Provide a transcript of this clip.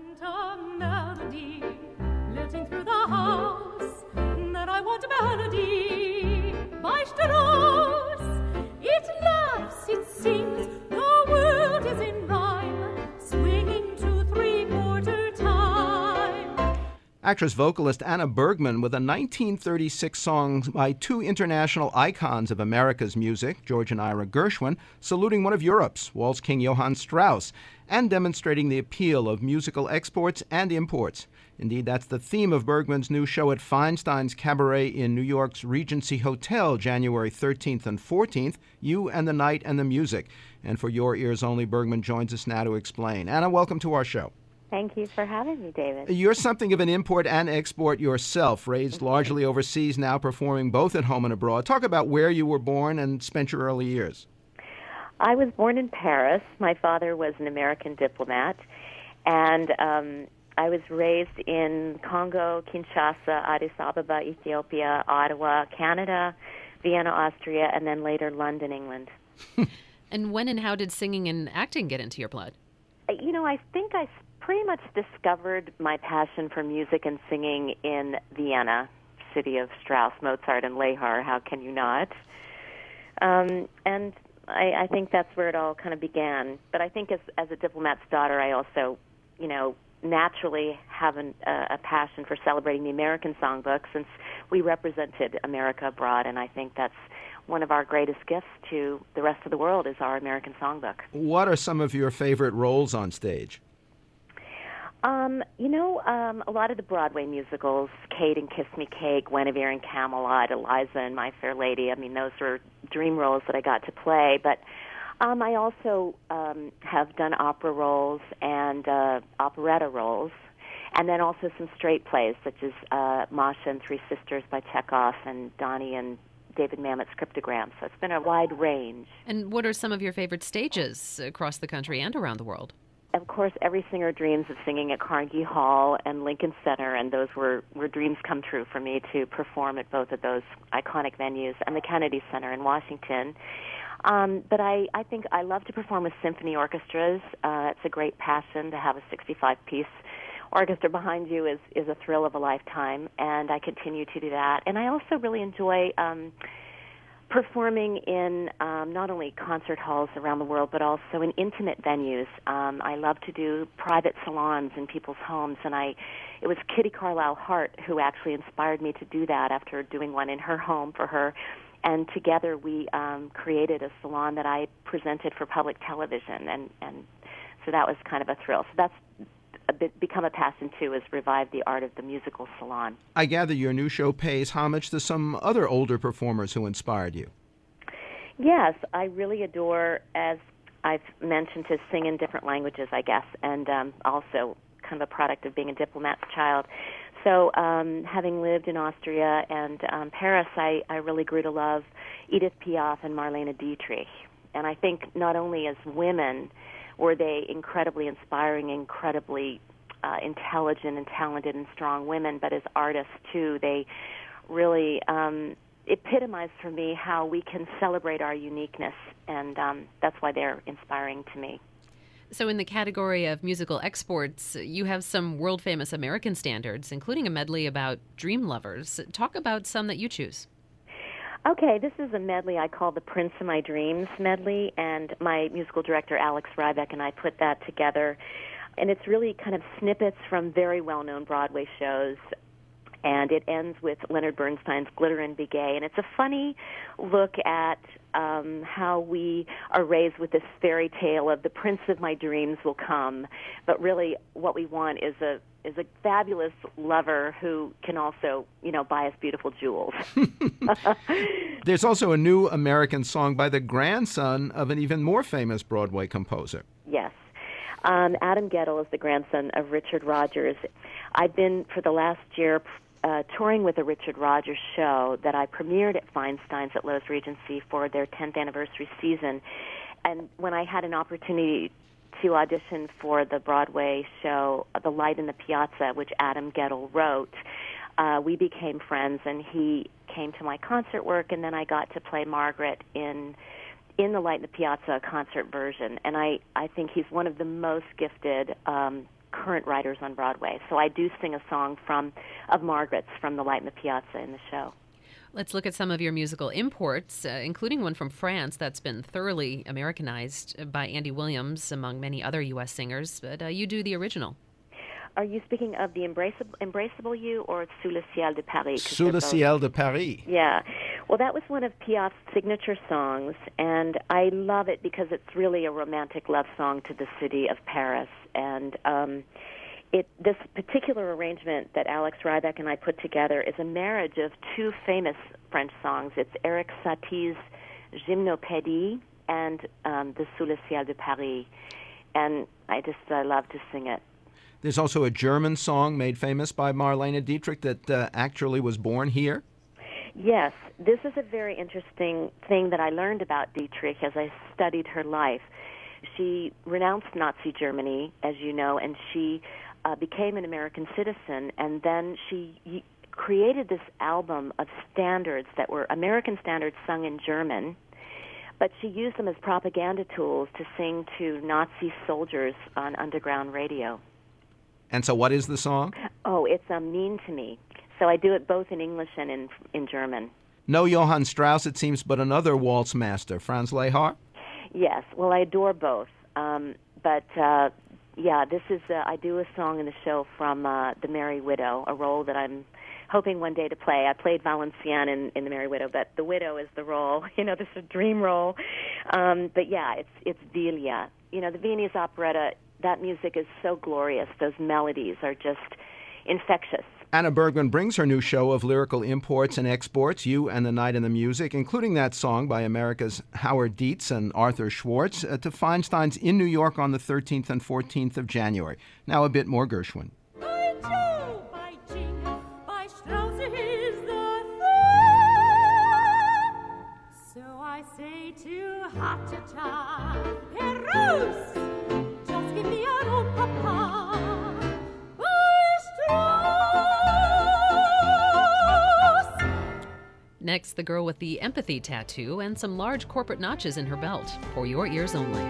And a melody lilting through the house, that I want a melody by Strauss. It laughs, it sings, the world is in rhyme, swinging to three-quarter time. Actress-vocalist Anna Bergman with a 1936 song by two international icons of America's music, George and Ira Gershwin, saluting one of Europe's, waltz king Johann Strauss, and demonstrating the appeal of musical exports and imports. Indeed, that's the theme of Bergman's new show at Feinstein's Cabaret in New York's Regency Hotel, January 13th and 14th, You and the Night and the Music. And for your ears only, Bergman joins us now to explain. Anna, welcome to our show. Thank you for having me, David. You're something of an import and export yourself, raised largely overseas, now performing both at home and abroad. Talk about where you were born and spent your early years. I was born in Paris. My father was an American diplomat, and I was raised in Congo, Kinshasa, Addis Ababa, Ethiopia, Ottawa, Canada, Vienna, Austria, and then later London, England. And when and how did singing and acting get into your blood? I think I pretty much discovered my passion for music and singing in Vienna, city of Strauss, Mozart, and Lehar. How can you not? And I think that's where it all kind of began. But I think as a diplomat's daughter, I also, naturally have a passion for celebrating the American songbook, since we represented America abroad, and I think that's one of our greatest gifts to the rest of the world is our American songbook. What are some of your favorite roles on stage? A lot of the Broadway musicals, Kate and Kiss Me Kate, Guinevere and Camelot, Eliza and My Fair Lady. I mean, those were dream roles that I got to play. But I also have done opera roles and operetta roles, and then also some straight plays, such as Masha and Three Sisters by Chekhov and Donnie and David Mamet's Cryptogram. So it's been a wide range. And what are some of your favorite stages across the country and around the world? Of course, every singer dreams of singing at Carnegie Hall and Lincoln Center, and those were dreams come true for me to perform at both of those iconic venues, and the Kennedy Center in Washington. But I think I love to perform with symphony orchestras. It's a great passion to have a 65-piece orchestra behind you is a thrill of a lifetime, and I continue to do that. And I also really enjoy performing in not only concert halls around the world, but also in intimate venues. I love to do private salons in people's homes, and it was Kitty Carlisle Hart who actually inspired me to do that after doing one in her home for her. And together we created a salon that I presented for public television, and so that was kind of a thrill. So that's become a passion, too, is revive the art of the musical salon. I gather your new show pays homage to some other older performers who inspired you. Yes, I really adore, as I've mentioned, to sing in different languages, I guess, and also kind of a product of being a diplomat's child. So having lived in Austria and Paris, I really grew to love Edith Piaf and Marlene Dietrich. And I think not only as women were they incredibly inspiring, incredibly intelligent and talented and strong women, but as artists, too, they really epitomized for me how we can celebrate our uniqueness, and that's why they're inspiring to me. So in the category of musical exports, you have some world-famous American standards, including a medley about dream lovers. Talk about some that you choose. Okay, this is a medley I call the Prince of My Dreams medley, and my musical director, Alex Rybeck, and I put that together. And it's really kind of snippets from very well-known Broadway shows, and it ends with Leonard Bernstein's Glitter and Be Gay. And it's a funny look at how we are raised with this fairy tale of the Prince of My Dreams will come, but really what we want is a fabulous lover who can also, buy us beautiful jewels. There's also a new American song by the grandson of an even more famous Broadway composer. Yes. Adam Gettle is the grandson of Richard Rodgers. I've been, for the last year, touring with a Richard Rodgers show that I premiered at Feinstein's at Loew's Regency for their 10th anniversary season. And when I had an opportunity to audition for the Broadway show, The Light in the Piazza, which Adam Gettle wrote, we became friends, and he came to my concert work, and then I got to play Margaret in The Light in the Piazza concert version. And I think he's one of the most gifted current writers on Broadway. So I do sing a song of Margaret's from The Light in the Piazza in the show. Let's look at some of your musical imports, including one from France that's been thoroughly Americanized by Andy Williams, among many other U.S. singers, but you do the original. Are you speaking of the Embraceable You or Sous le ciel de Paris? Sous le ciel de Paris. Yeah. Well, that was one of Piaf's signature songs, and I love it because it's really a romantic love song to the city of Paris. And this particular arrangement that Alex Ryback and I put together is a marriage of two famous French songs. It's Eric Satie's Gymnopédie and the Sous le ciel de Paris. And I love to sing it. There's also a German song made famous by Marlene Dietrich that actually was born here. Yes, this is a very interesting thing that I learned about Dietrich as I studied her life. She renounced Nazi Germany, as you know, and she became an American citizen, and then she created this album of standards that were American standards sung in German, but she used them as propaganda tools to sing to Nazi soldiers on underground radio. And so what is the song? Oh, it's Mean to Me. So I do it both in English and in German. No Johann Strauss, it seems, but another waltz master, Franz Lehár? Yes. Well, I adore both. This is I do a song in the show from The Merry Widow, a role that I'm hoping one day to play. I played Valenciennes in The Merry Widow, but the widow is the role. This is a dream role. It's Delia. The Viennese operetta, that music is so glorious. Those melodies are just infectious. Anna Bergman brings her new show of lyrical imports and exports, You and the Night and the Music, including that song by America's Howard Dietz and Arthur Schwartz, to Feinstein's in New York on the 13th and 14th of January. Now a bit more Gershwin. By Jove, by Jing, by Strauss is the thing. So I say to Hatata, Perus, just give me a room, papa. By Strauss. Next, the girl with the empathy tattoo and some large corporate notches in her belt, for your ears only.